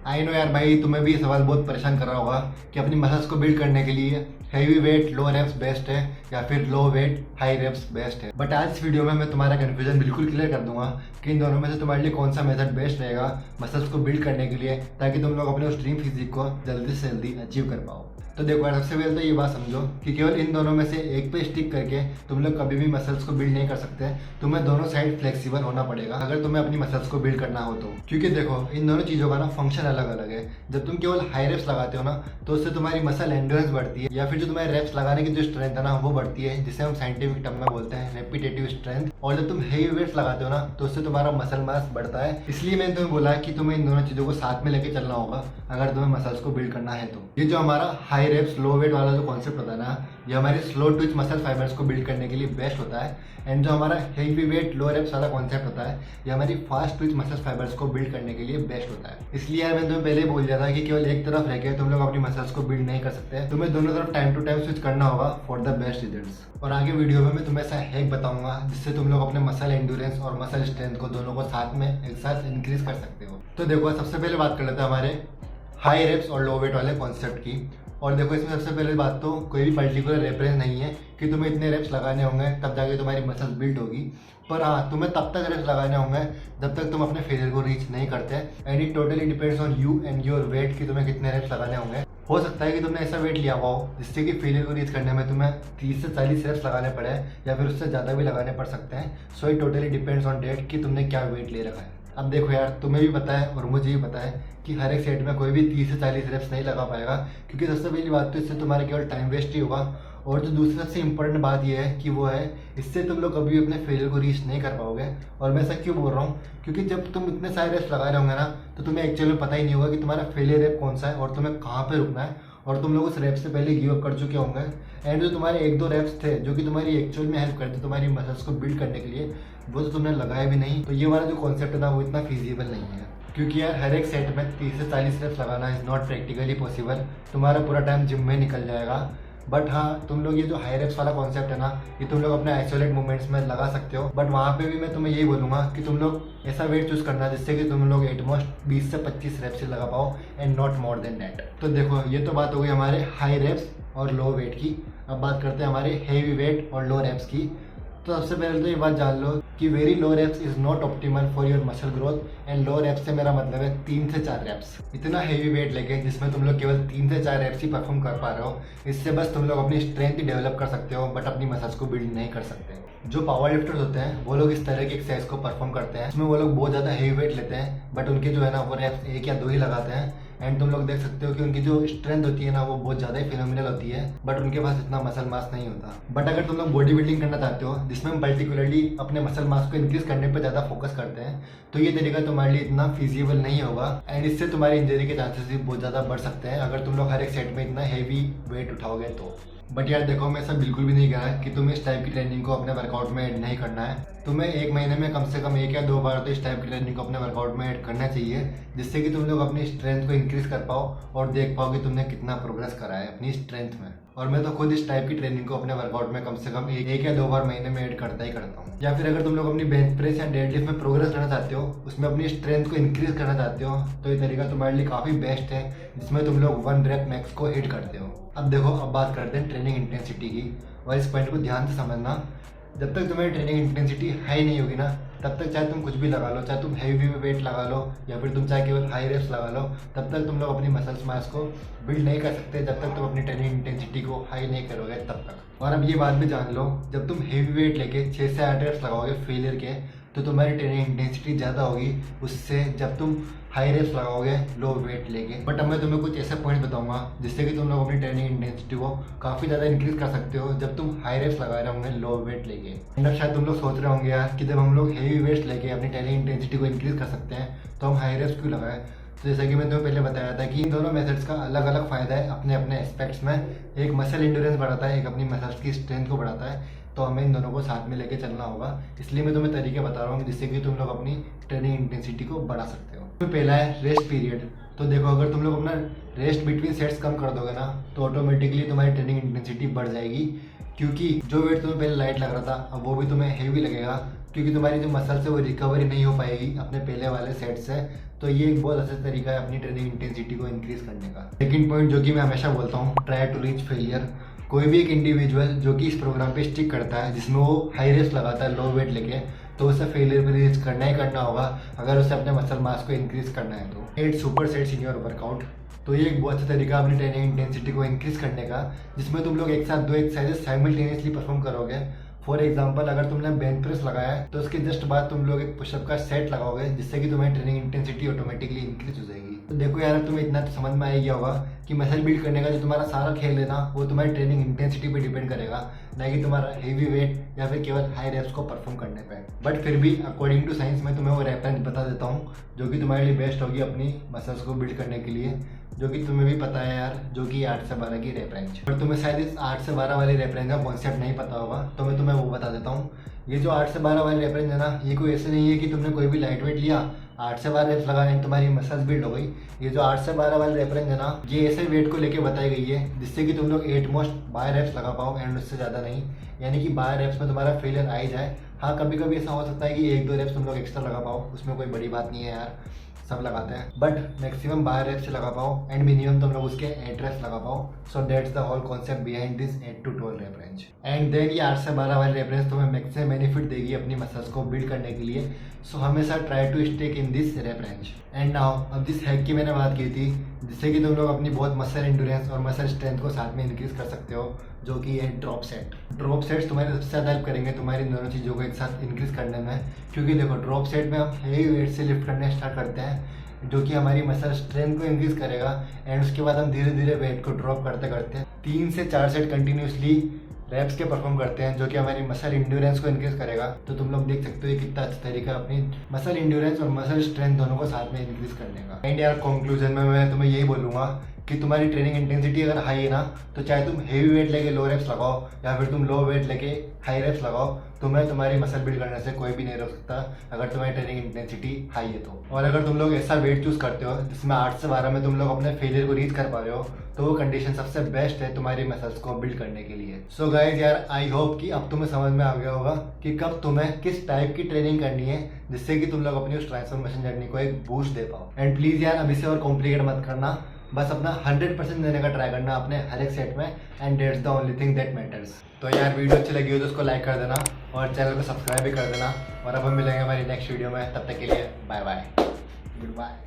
I know यार भाई, तुम्हें भी ये सवाल बहुत परेशान कर रहा होगा कि अपनी मसल्स को बिल्ड करने के लिए हैवी वेट लो रेप्स बेस्ट है या फिर लो वेट हाई रेप्स बेस्ट है। बट आज इस वीडियो में मैं तुम्हारा कन्फ्यूजन बिल्कुल क्लियर कर दूंगा कि इन दोनों में से तुम्हारे लिए कौन सा मेथड बेस्ट रहेगा मसल्स को बिल्ड करने के लिए, ताकि तुम लोग अपने उस ड्रीम फिजिक को जल्दी से जल्दी अचीव कर पाओ। तो देखो यार, सबसे पहले तो ये बात समझो कि केवल इन दोनों में से एक पे स्टिक करके तुम लोग कभी भी मसल्स को बिल्ड नहीं कर सकते। तुम्हें दोनों साइड फ्लेक्सिबल होना पड़ेगा अगर तुम्हें अपनी मसल्स को बिल्ड करना हो तो। क्योंकि देखो, इन दोनों चीज़ों का ना फंक्शन अलग अलग है। जब तुम केवल हाई रेप्स लगाते हो ना, तो उससे तुम्हारी मसल एंड्योरेंस बढ़ती है, या फिर जो तुम्हारे रेप्स लगाने की जो स्ट्रेंथ है ना वो बढ़ती है, जिसे हम साइंटिफिक टर्म में बोलते हैं रेपिटेटिव स्ट्रेंथ। और जब तुम हेवी वेट्स लगाते हो ना, तो उससे तुम्हारा मसल मास बढ़ता है। इसलिए मैंने तुम्हें बोला कि तुम्हें इन दोनों चीज़ों को साथ में लेके चलना होगा अगर तुम्हें मसल्स को बिल्ड करना है तो। ये जो हमारा हाई रेप्स लो वेट वाला जो कॉन्सेप्ट होता है ना, ये हमारे स्लो ट्विच मसल फाइबर्स को बिल्ड करने के लिए बेस्ट होता है। एंड जो हमारा हेवी वेट लो रेप्स वाला कॉन्सेप्ट होता है, ये हमारी फास्ट ट्विच मसल फाइबर्स को बिल्ड करने के लिए बेस्ट होता है। इसलिए यार मैंने तुम्हें पहले ही बोल दिया था कि केवल एक तरफ रह के तुम लोग अपनी मसल्स को बिल्ड नहीं कर सकते। तुम्हें दोनों तरफ टाइम टू टाइम स्विच करना होगा फॉर द बेस्ट रिजल्ट्स। और आगे वीडियो में मैं तुम्हें ऐसा हैक बताऊंगा जिससे तुम लोग अपने मसल एंड्योरेंस और मसल स्ट्रेंथ को दोनों को साथ में एक साथ इंक्रीज कर सकते हो। तो देखो, सबसे पहले बात कर लेते हैं हमारे हाई रेप्स और लो वेट वाले कॉन्सेप्ट की। और देखो, इसमें सबसे पहले बात तो कोई भी पर्टिकुलर रेफरेंस नहीं है कि तुम्हें इतने रेप्स लगाने होंगे तब जाके तुम्हारी मसल्स बिल्ड होगी। पर हाँ, तुम्हें तब तक रेप्स लगाने होंगे जब तक तुम अपने फेलियर को रीच नहीं करते। And it totally depends on you and your weight कि तुम्हें कितने रेप्स लगाने होंगे। हो सकता है कि तुमने ऐसा वेट लिया हुआ हो जिससे कि फेलियर को रीच करने में तुम्हें 30 से 40 रेप्स लगाने पड़े, या फिर उससे ज़्यादा भी लगाने पड़ सकते हैं। So it totally depends on that कि तुमने क्या वेट ले रखा है। अब देखो यार, तुम्हें भी पता है और मुझे भी पता है कि हर एक सेट में कोई भी 30 से 40 रेप्स नहीं लगा पाएगा, क्योंकि सबसे पहली बात तो इससे तुम्हारा केवल टाइम वेस्ट ही होगा। और जो दूसरी सबसे इंपॉर्टेंट बात यह है कि वो है इससे तुम लोग कभी अपने फेलियर को रीच नहीं कर पाओगे। और मैं ऐसा क्यों बोल रहा हूँ, क्योंकि जब तुम इतने सारे रेप्स लगा रहे होंगे ना, तो तुम्हें एक्चुअली में पता ही नहीं होगा कि तुम्हारा फेलियर रेप कौन सा है और तुम्हें कहाँ पे रुकना है। और तुम लोग उस रेप से पहले गिव अप कर चुके होंगे। एंड जो तुम्हारे एक दो रेप्स थे जो कि तुम्हारी एक्चुअल में हेल्प करते तुम्हारी मसल्स को बिल्ड करने के लिए, वो तो तुमने लगाया भी नहीं। तो ये वाला जो कॉन्सेप्ट है ना, वो इतना फीजिबल नहीं है, क्योंकि यार हर एक सेट में 30 से 40 रेप्स लगाना इज नॉट प्रैक्टिकली पॉसिबल। तुम्हारा पूरा टाइम जिम में निकल जाएगा। बट हाँ, तुम लोग ये जो हाई रेप्स वाला कॉन्सेप्ट है ना, ये तुम लोग अपने आइसोलेट मूवमेंट्स में लगा सकते हो। बट वहाँ पे भी मैं तुम्हें यही बोलूँगा कि तुम लोग ऐसा वेट चूज करना जिससे कि तुम लोग एटमोस्ट 20 से 25 रेप्स ही लगा पाओ, and not more than that. तो देखो, ये तो बात हो गई हमारे हाई रेप्स और लो वेट की। अब बात करते हैं हमारे हेवी वेट और लो रेप्स की। तो सबसे पहले तो ये बात जान लो कि very low reps is not optimal for your muscle growth. And low reps से मेरा मतलब है 3 से 4 रेप्स। इतना हेवी वेट लेके जिसमें तुम लोग केवल 3 से 4 रेप्स ही परफॉर्म कर पा रहे हो, इससे बस तुम लोग अपनी स्ट्रेंथ ही डेवलप कर सकते हो, बट अपनी मसल्स को बिल्ड नहीं कर सकते। जो पावर लिफ्टर्स होते हैं वो लोग इस तरह की एक्सरसाइज को परफॉर्म करते हैं, इसमें वो लोग बहुत ज़्यादा हेवी वेट लेते हैं, बट उनके जो है ना वो रेप्स 1 या 2 ही लगाते हैं। एंड तुम लोग देख सकते हो कि उनकी जो स्ट्रेंथ होती है ना, वो बहुत ज़्यादा ही फिनोमिनल होती है, बट उनके पास इतना मसल मास नहीं होता। बट अगर तुम लोग बॉडी बिल्डिंग करना चाहते हो जिसमें हम पर्टिकुलरली अपने मसल मास को इंक्रीज करने पर ज़्यादा फोकस करते हैं, तो ये तरीका तुम्हारे लिए इतना फीजिबल नहीं होगा। एंड इससे तुम्हारी इंजरी के चांसेस भी बहुत ज़्यादा बढ़ सकते हैं अगर तुम लोग हर एक सेट में इतना हैवी वेट उठाओगे तो। बट यार देखो, मैं ऐसा बिल्कुल भी नहीं कह रहा कि तुम्हें इस टाइप की ट्रेनिंग को अपने वर्कआउट में ऐड नहीं करना है। तुम्हें एक महीने में कम से कम 1 या 2 बार तो इस टाइप की ट्रेनिंग को अपने वर्कआउट में ऐड करना चाहिए, जिससे कि तुम लोग अपनी स्ट्रेंथ को इंक्रीज कर पाओ और देख पाओ कि तुमने कितना प्रोग्रेस करा है अपनी स्ट्रेंथ में। और मैं तो खुद इस टाइप की ट्रेनिंग को अपने वर्कआउट में कम से कम 1 या 2 बार महीने में ऐड करता ही करता हूँ। या फिर अगर तुम लोग अपनी बेंच प्रेस या डेडलिफ्ट में प्रोग्रेस करना चाहते हो, उसमें अपनी स्ट्रेंथ को इंक्रीज करना चाहते हो, तो ये तरीका तुम्हारे लिए काफ़ी बेस्ट है, जिसमें तुम लोग 1 रेप मैक्स को हिट करते हो। अब देखो, अब बात करते हैं ट्रेनिंग इंटेंसिटी की। और इस पॉइंट को ध्यान से समझना, जब तक तुम्हारी ट्रेनिंग इंटेंसिटी हाई नहीं होगी ना, तब तक चाहे तुम कुछ भी लगा लो, चाहे तुम हैवी वेट लगा लो या फिर तुम चाहे केवल हाई रेप्स लगा लो, तब तक तुम लोग अपनी मसल्स मास को बिल्ड नहीं कर सकते जब तक तुम अपनी ट्रेनिंग इंटेंसिटी को हाई नहीं करोगे तब तक। और अब ये बात भी जान लो, जब तुम हैवी वेट लेके 6 से 8 रेप्स लगाओगे फेलियर के, तो तुम्हारी ट्रेनिंग इंटेंसिटी ज़्यादा होगी उससे जब तुम हाई रेप्स लगाओगे लो वेट लेके। बट अब मैं तुम्हें कुछ ऐसे पॉइंट बताऊंगा जिससे कि तुम लोग अपनी ट्रेनिंग इंटेंसिटी को काफ़ी ज़्यादा इंक्रीज कर सकते हो जब तुम हाई रेप्स लगा रहे होंगे लो वेट लेके। एंड अब शायद तुम लोग सोच रहे होंगे यार कि जब हम लोग हेवी वेट्स लेके अपनी ट्रेनिंग इंटेंसिटी को इंक्रीज कर सकते हैं तो हम हाई रेप्स क्यों लगाएं। तो जैसा कि मैंने तुम्हें पहले बताया था कि इन दोनों मेथड्स का अलग अलग फ़ायदा है अपने अपने एस्पेक्ट्स में। एक मसल इंड्योरेंस बढ़ाता है, एक अपनी मसल्स की स्ट्रेंथ को बढ़ाता है। तो हमें इन दोनों को साथ में लेके चलना होगा, इसलिए मैं तुम्हें तरीके बता रहा हूँ जिससे कि तुम लोग अपनी ट्रेनिंग इंटेंसिटी को बढ़ा सकते हो। तो पहला है रेस्ट पीरियड। तो देखो, अगर तुम लोग अपना रेस्ट बिटवीन सेट्स कम कर दोगे ना, तो ऑटोमेटिकली तुम्हारी ट्रेनिंग इंटेंसिटी बढ़ जाएगी, क्योंकि जो वेट तुम्हें पहले लाइट लग रहा था अब वो भी तुम्हें हेवी लगेगा। क्योंकि तुम्हारी जो मसल से वो रिकवरी नहीं हो पाएगी अपने पहले वाले सेट से। तो ये एक बहुत अच्छा तरीका है अपनी ट्रेनिंग इंटेंसिटी को इंक्रीज करने का। सेकंड पॉइंट जो कि मैं हमेशा बोलता हूँ, ट्राई टू रीच फेलियर। कोई भी एक इंडिविजुअल जो कि इस प्रोग्राम पे स्टिक करता है, जिसमें वो हाई रेस्ट लगाता है लो वेट लेके, तो उसे फेलियर पे रीच करना ही करना होगा अगर उसे अपने मसल मास को इंक्रीज करना है। तो 8 super sets in your workout. तो ये एक बहुत अच्छा तरीका अपनी ट्रेनिंग इंटेंसिटी को इंक्रीज करने का, जिसमें तुम लोग एक साथ 2 एक्सरसाइजेस साइमल्टेनियसली परफॉर्म करोगे। फॉर एग्जाम्पल, अगर तुमने बेंच प्रेस लगाया है तो उसके जस्ट बाद तुम लोग एक पुशअप का सेट लगाओगे, जिससे कि तुम्हारी ट्रेनिंग इंटेंसिटी ऑटोमेटिकली इंक्रीज हो जाएगी। तो देखो यार, अब तुम्हें इतना तो समझ में आ गया होगा कि मसल बिल्ड करने का जो तुम्हारा सारा खेल है ना, वो तुम्हारी ट्रेनिंग इंटेंसिटी पे डिपेंड करेगा, ना कि तुम्हारा हेवी वेट या फिर केवल हाई रेप्स को परफॉर्म करने पे। बट फिर भी अकॉर्डिंग टू साइंस मैं तुम्हें वो रेप रेंज बता देता हूँ जो कि तुम्हारे लिए बेस्ट होगी अपनी मसल्स को बिल्ड करने के लिए, जो कि तुम्हें भी पता है यार, जो कि 8 से 12 की रेप रेंज। और तुम्हें शायद इस 8 से 12 वाली रेप रेंज का कॉन्सेप्ट नहीं पता होगा, तो मैं तुम्हें वो बता देता हूँ। ये जो 8 से 12 वाली रेप रेंज है ना, ये कोई ऐसे नहीं है कि तुमने कोई भी लाइट वेट लिया, 8 से 12 रेप्स लगाए, तुम्हारी मसल्स बिल्ड हो गई। ये जो 8 से 12 वाली रेप रेंज है ना, ये ऐसे वेट को लेके बताई गई है जिससे कि तुम लोग एट मोस्ट 12 रेप्स लगा पाओ, एंड उससे ज़्यादा नहीं। यानी कि 12 रेप्स में तुम्हारा फेलियर आ ही जाए। हाँ, कभी कभी ऐसा हो सकता है कि 1-2 रेप्स तुम लोग एक्स्ट्रा लगा पाओ, उसमें कोई बड़ी बात नहीं है यार, सब लगाते हैं। बट मैक्सिमम 12 रेप्स से लगा पाओ, एंड मिनिमम तुम लोग उसके 8 रेप्स लगा पाओ। So that's the whole concept behind this 8 to 12 rep range. And then ये 8 से 12 वाली रेप रेंज तुम्हें मैक्सिमम बेनिफिट देगी अपनी मसल्स को बिल्ड करने के लिए। सो हमेशा try to stick in this rep range. And now, अब जिस हैक की मैंने बात की थी, जिससे कि तुम लोग अपनी बहुत मसल इंड्योरेंस और मसल स्ट्रेंथ को साथ में इंक्रीज कर सकते हो, जो कि है ड्रॉप सेट। ड्रॉप सेट्स तुम्हारे सबसे ज़्यादा हेल्प करेंगे तुम्हारी दोनों चीज़ों को एक साथ इंक्रीज करने में। क्योंकि देखो, ड्रॉप सेट में हम हेवी वेट से लिफ्ट करने स्टार्ट करते हैं, जो कि हमारी मसल स्ट्रेंथ को इंक्रीज करेगा, एंड उसके बाद हम धीरे धीरे वेट को ड्रॉप करते करते 3 से 4 सेट कंटिन्यूसली रेप्स के परफॉर्म करते हैं, जो कि हमारी मसल इंड्योरेंस को इंक्रीज करेगा। तो तुम लोग देख सकते हो ये कितना अच्छा तरीका है अपनी मसल इंड्योरेंस और मसल स्ट्रेंथ दोनों को साथ में इंक्रीज करने का। एंड यार, कंक्लूजन में मैं तुम्हें यही बोलूँगा कि तुम्हारी ट्रेनिंग इंटेंसिटी अगर हाई है ना, तो चाहे तुम हेवी वेट लेके लो रेप्स लगाओ या फिर तुम लो वेट लेके हाई रेप्स लगाओ, तुम्हें तुम्हारी मसल बिल्ड करने से कोई भी नहीं रोक सकता अगर तुम्हारी ट्रेनिंग इंटेंसिटी हाई है तो। और अगर तुम लोग ऐसा वेट चूज करते हो जिसमें 8 से 12 में तुम लोग अपने फेलियर को रीच कर पा रहे हो, तो वो कंडीशन सबसे बेस्ट है तुम्हारी मसल्स को बिल्ड करने के लिए। सो गाइज यार, आई होप कि अब तुम्हें समझ में आ गया होगा कि कब तुम्हें किस टाइप की ट्रेनिंग करनी है, जिससे कि तुम लोग अपनी उस ट्रांसफॉर्मेशन जर्नी को एक बूस्ट दे पाओ। एंड प्लीज यार, अब इसे और कॉम्प्लिकेट मत करना, बस अपना 100% देने का ट्राई करना अपने हर एक सेट में, and that's the only thing that matters. तो यार, वीडियो अच्छी लगी हो तो उसको लाइक कर देना और चैनल को सब्सक्राइब भी कर देना। और अब हम मिलेंगे हमारी नेक्स्ट वीडियो में, तब तक के लिए बाय बाय, गुड बाय।